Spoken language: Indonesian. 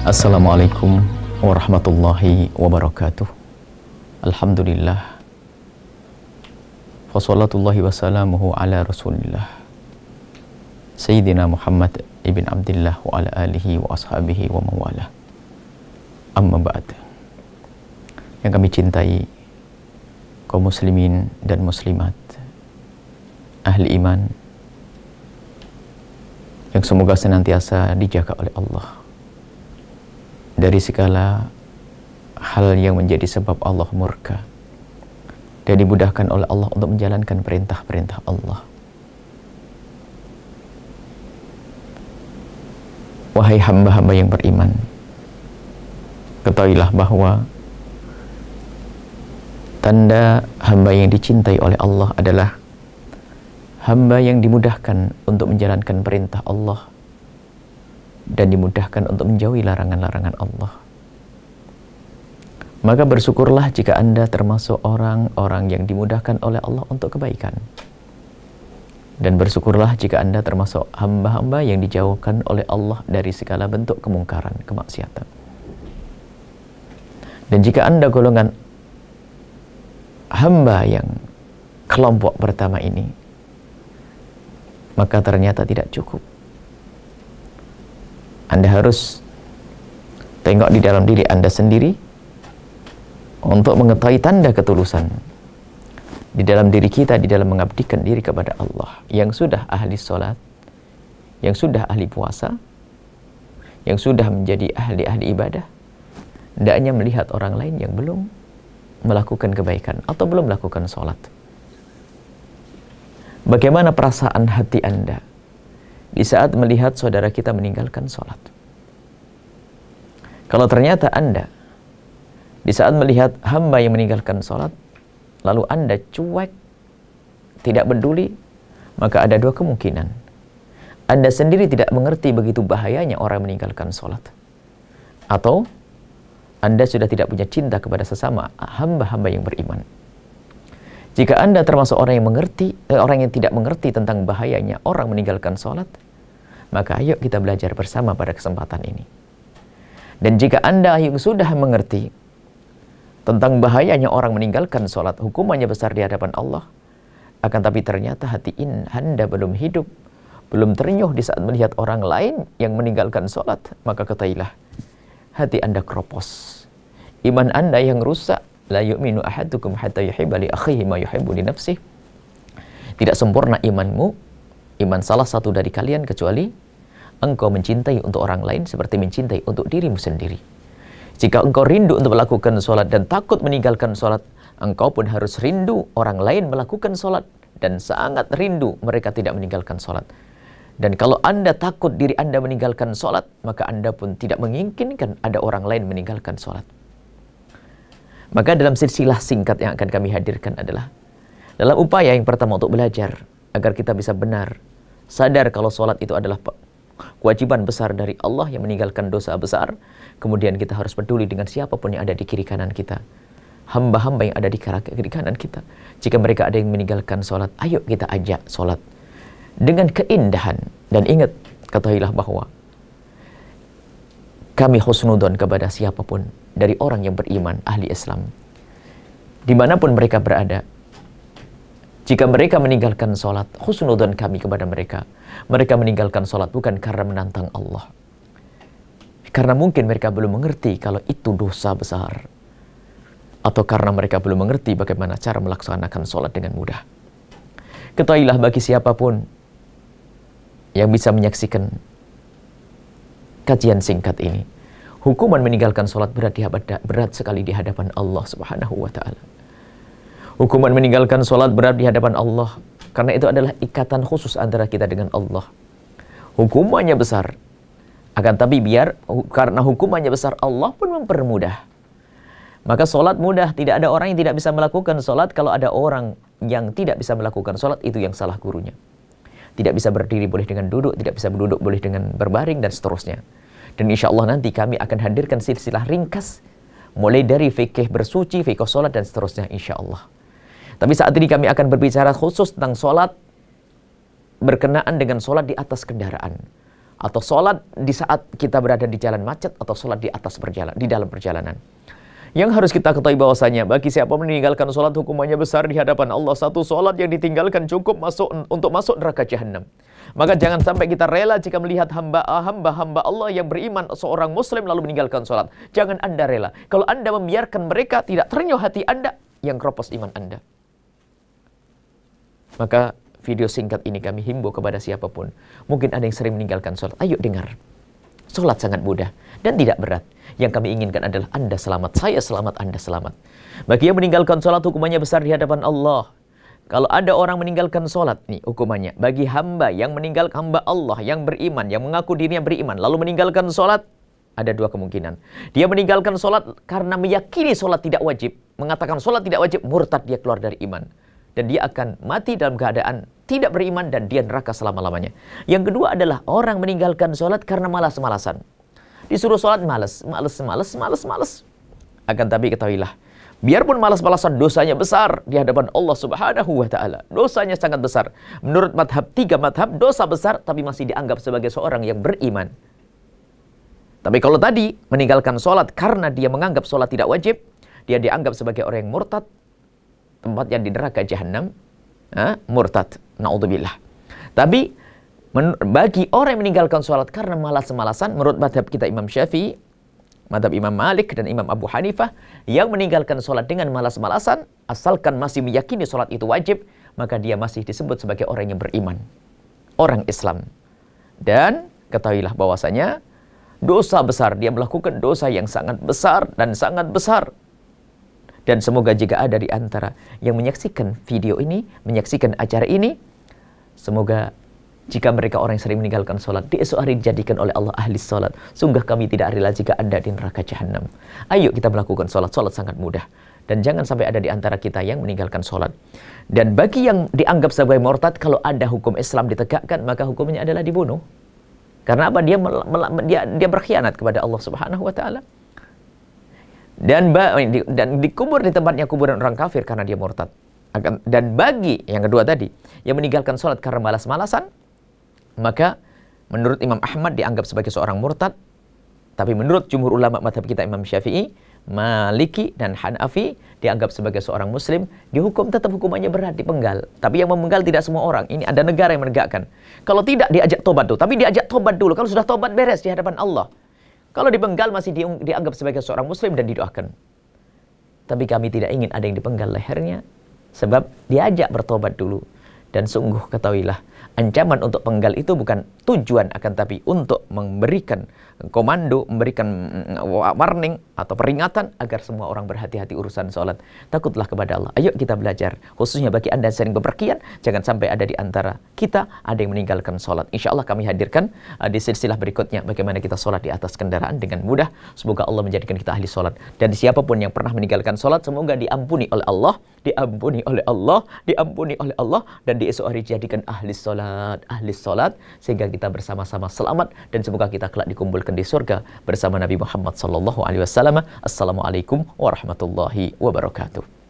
Assalamualaikum warahmatullahi wabarakatuh. Alhamdulillah. Wassalatullahi wassalamuhu ala rasulillah Sayyidina Muhammad ibn Abdillah wa ala alihi wa ashabihi wa mawala. Amma ba'd. Yang kami cintai kaum muslimin dan muslimat, ahli iman, yang semoga senantiasa dijaga oleh Allah dari segala hal yang menjadi sebab Allah murka, dan dimudahkan oleh Allah untuk menjalankan perintah-perintah Allah. Wahai hamba-hamba yang beriman, ketahuilah bahwa tanda hamba yang dicintai oleh Allah adalah hamba yang dimudahkan untuk menjalankan perintah Allah dan dimudahkan untuk menjauhi larangan-larangan Allah. Maka bersyukurlah jika Anda termasuk orang-orang yang dimudahkan oleh Allah untuk kebaikan. Dan bersyukurlah jika Anda termasuk hamba-hamba yang dijauhkan oleh Allah dari segala bentuk kemungkaran, kemaksiatan. Dan jika Anda golongan hamba yang kelompok pertama ini, maka ternyata tidak cukup. Anda harus tengok di dalam diri Anda sendiri untuk mengetahui tanda ketulusan di dalam diri kita, di dalam mengabdikan diri kepada Allah. Yang sudah ahli sholat, yang sudah ahli puasa, yang sudah menjadi ahli-ahli ibadah, hendaknya melihat orang lain yang belum melakukan kebaikan atau belum melakukan sholat. Bagaimana perasaan hati Anda di saat melihat saudara kita meninggalkan sholat? Kalau ternyata Anda di saat melihat hamba yang meninggalkan sholat, lalu Anda cuek, tidak peduli, maka ada dua kemungkinan. Anda sendiri tidak mengerti begitu bahayanya orang meninggalkan sholat, atau Anda sudah tidak punya cinta kepada sesama hamba-hamba yang beriman. Jika Anda termasuk orang yang tidak mengerti tentang bahayanya orang meninggalkan sholat, maka ayo kita belajar bersama pada kesempatan ini. Dan jika Anda yang sudah mengerti tentang bahayanya orang meninggalkan sholat, hukumannya besar di hadapan Allah, akan tapi ternyata hati Anda belum hidup, belum terenyuh di saat melihat orang lain yang meninggalkan sholat, maka ketahuilah hati Anda keropos, iman Anda yang rusak. La yu'minu ahadukum hatta yuhibba li akhihi ma yuhibbu li nafsihi. Tidak sempurna imanmu, iman salah satu dari kalian, kecuali engkau mencintai untuk orang lain seperti mencintai untuk dirimu sendiri. Jika engkau rindu untuk melakukan sholat dan takut meninggalkan sholat, engkau pun harus rindu orang lain melakukan sholat dan sangat rindu mereka tidak meninggalkan sholat. Dan kalau Anda takut diri Anda meninggalkan sholat, maka Anda pun tidak menginginkan ada orang lain meninggalkan sholat. Maka dalam silsilah singkat yang akan kami hadirkan adalah dalam upaya yang pertama untuk belajar agar kita bisa benar sadar kalau sholat itu adalah kewajiban besar dari Allah yang meninggalkan dosa besar. Kemudian kita harus peduli dengan siapapun yang ada di kiri kanan kita, hamba-hamba yang ada di kiri kanan kita. Jika mereka ada yang meninggalkan sholat, ayo kita ajak sholat dengan keindahan. Dan ingat, ketahuilah bahwa kami husnudon kepada siapapun dari orang yang beriman, ahli Islam, dimanapun mereka berada. Jika mereka meninggalkan sholat, husnudon kami kepada mereka. Mereka meninggalkan sholat bukan karena menantang Allah, karena mungkin mereka belum mengerti kalau itu dosa besar, atau karena mereka belum mengerti bagaimana cara melaksanakan sholat dengan mudah. Ketahuilah bagi siapapun yang bisa menyaksikan kajian singkat ini, hukuman meninggalkan sholat berat sekali di hadapan Allah Subhanahu wa Ta'ala. Hukuman meninggalkan sholat berat di hadapan Allah, karena itu adalah ikatan khusus antara kita dengan Allah. Hukumannya besar, akan tapi karena hukumannya besar, Allah pun mempermudah. Maka sholat mudah, tidak ada orang yang tidak bisa melakukan sholat. Kalau ada orang yang tidak bisa melakukan sholat, itu yang salah gurunya. Tidak bisa berdiri boleh dengan duduk, tidak bisa duduk boleh dengan berbaring, dan seterusnya. Dan insya Allah nanti kami akan hadirkan silsilah ringkas, mulai dari fikih bersuci, fikih sholat, dan seterusnya insya Allah. Tapi saat ini kami akan berbicara khusus tentang sholat berkenaan dengan sholat di atas kendaraan. atau sholat di saat kita berada di jalan macet, atau sholat di dalam perjalanan. Yang harus kita ketahui bahwasanya bagi siapa meninggalkan sholat hukumannya besar di hadapan Allah. Satu sholat yang ditinggalkan cukup untuk masuk neraka jahanam. Maka jangan sampai kita rela jika melihat hamba Allah yang beriman, seorang muslim lalu meninggalkan sholat. Jangan Anda rela. Kalau Anda membiarkan mereka, tidak terenyuh hati Anda, yang keropos iman Anda. Maka video singkat ini kami himbau kepada siapapun. Mungkin ada yang sering meninggalkan sholat. Ayo dengar. Sholat sangat mudah dan tidak berat. Yang kami inginkan adalah Anda selamat, saya selamat, Anda selamat. Bagi yang meninggalkan sholat hukumannya besar di hadapan Allah. Kalau ada orang meninggalkan sholat, nih hukumannya. Bagi hamba yang meninggalkan, hamba Allah yang beriman, yang mengaku dirinya beriman, lalu meninggalkan sholat, ada dua kemungkinan. Dia meninggalkan sholat karena meyakini sholat tidak wajib. Mengatakan sholat tidak wajib, murtad, dia keluar dari iman. Dan dia akan mati dalam keadaan tidak beriman dan dia neraka selama-lamanya. Yang kedua adalah orang meninggalkan sholat karena malas-malasan. Disuruh sholat malas. Akan tapi ketahuilah, biarpun malas-malasan, dosanya besar di hadapan Allah Subhanahu wa Ta'ala. Dosanya sangat besar. Menurut tiga madhab, dosa besar tapi masih dianggap sebagai seorang yang beriman. Tapi kalau tadi meninggalkan sholat karena dia menganggap sholat tidak wajib, dia dianggap sebagai orang yang murtad, tempatnya di neraka jahanam. Murtad, na'udzubillah. Tapi bagi orang yang meninggalkan sholat karena malas-malasan, menurut madhab kita Imam Syafi'i, madhab Imam Malik dan Imam Abu Hanifah, yang meninggalkan sholat dengan malas-malasan, asalkan masih meyakini sholat itu wajib, maka dia masih disebut sebagai orang yang beriman, orang Islam. Dan ketahuilah bahwasanya dosa besar, dia melakukan dosa yang sangat besar dan sangat besar. Dan semoga jika ada di antara yang menyaksikan video ini, menyaksikan acara ini, semoga jika mereka orang yang sering meninggalkan sholat, di esok hari dijadikan oleh Allah ahli sholat. Sungguh kami tidak rela jika Anda di neraka jahanam. Ayo kita melakukan sholat. Sholat sangat mudah. Dan jangan sampai ada di antara kita yang meninggalkan sholat. Dan bagi yang dianggap sebagai murtad, kalau ada hukum Islam ditegakkan, maka hukumnya adalah dibunuh. Karena apa? Dia berkhianat kepada Allah Subhanahu wa Ta'ala. Dan dikubur di tempatnya kuburan orang kafir karena dia murtad. Dan bagi yang kedua tadi, yang meninggalkan sholat karena malas-malasan, maka menurut Imam Ahmad dianggap sebagai seorang murtad. Tapi menurut jumhur ulama madhab kita Imam Syafi'i, Maliki dan Hanafi dianggap sebagai seorang muslim. Dihukum tetap hukumannya berat, dipenggal. Tapi yang memenggal tidak semua orang. Ini ada negara yang menegakkan. Kalau tidak diajak tobat dulu. Tapi diajak tobat dulu. Kalau sudah tobat beres di hadapan Allah. Kalau dipenggal masih dianggap sebagai seorang muslim dan didoakan. Tapi kami tidak ingin ada yang dipenggal lehernya. Sebab diajak bertobat dulu. Dan sungguh ketahuilah, ancaman untuk penggal itu bukan tujuan, akan tapi untuk memberikan komando, memberikan warning atau peringatan agar semua orang berhati-hati urusan sholat. Takutlah kepada Allah. Ayo kita belajar. Khususnya bagi Anda yang sering bepergian, jangan sampai ada di antara kita ada yang meninggalkan sholat. Insya Allah kami hadirkan di silsilah berikutnya bagaimana kita sholat di atas kendaraan dengan mudah. Semoga Allah menjadikan kita ahli sholat. Dan siapapun yang pernah meninggalkan sholat, semoga diampuni oleh Allah, diampuni oleh Allah, diampuni oleh Allah, dan di esok hari dijadikan ahli sholat, sehingga kita bersama-sama selamat, dan semoga kita kelak dikumpulkan di surga bersama Nabi Muhammad sallallahu alaihi wasallam. Assalamualaikum warahmatullahi wabarakatuh.